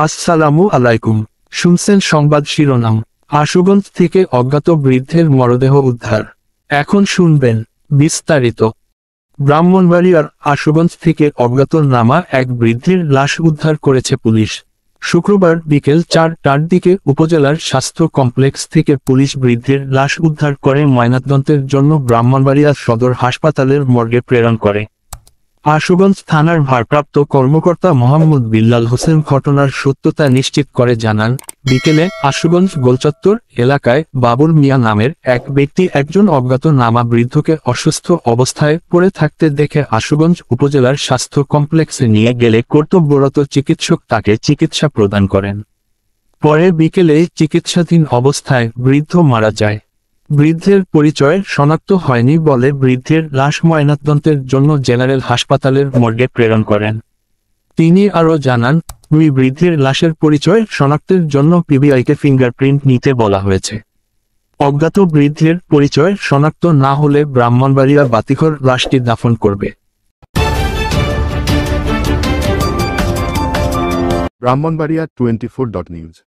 আসসালামু আলাইকুম। শুনছেন সংবাদ শিরোনাম। আশুগঞ্জ থেকে অজ্ঞাত বৃদ্ধের মরদেহ উদ্ধার। এখন শুনবেন বিস্তারিত। ব্রাহ্মণবাড়িয়ার আশুগঞ্জ থেকে অজ্ঞাত নামা এক বৃদ্ধের লাশ উদ্ধার করেছে পুলিশ। শুক্রবার বিকেল 4টার দিকে উপজেলার স্বাস্থ্য কমপ্লেক্স থেকে পুলিশ বৃদ্ধের লাশ উদ্ধার করে ময়নাতদন্তের জন্য ব্রাহ্মণবাড়িয়া সদর হাসপাতালের মর্গে প্রেরণ করে। আশুগঞ্জ থানার ভারপ্রাপ্ত কর্মকর্তা মোহাম্মদ বিল্লাল হোসেন ঘটনার সত্যতা নিশ্চিত করে জানান, বিকেলে আশুগঞ্জ গোলচত্বর এলাকায় বাবুল মিয়া নামের এক ব্যক্তি একজন অজ্ঞাত নামা বৃদ্ধকে অসুস্থ অবস্থায় পড়ে থাকতে দেখে আশুগঞ্জ উপজেলার স্বাস্থ্য কমপ্লেক্সে নিয়ে গেলে কর্তব্যরত চিকিৎসক তাকে চিকিৎসা প্রদান করেন। পরে বিকেলে চিকিৎসাধীন অবস্থায় বৃদ্ধ মারা যায়। বৃদ্ধের পরিচয় শনাক্ত হয়নি বলে বৃদ্ধের লাশ ময়নাতদন্তের জন্য জেনারেল হাসপাতালের মর্গে প্রেরণ করেন। তিনি আরও জানান, ওই বৃদ্ধের লাশের পরিচয় শনাক্তের জন্য পিবিআইকে ফিঙ্গারপ্রিন্ট নিতে বলা হয়েছে। অজ্ঞাত বৃদ্ধের পরিচয় শনাক্ত না হলে ব্রাহ্মণবাড়িয়া বাতিঘর লাশটি দাফন করবে। ব্রাহ্মণবাড়িয়া 24.নিউজ।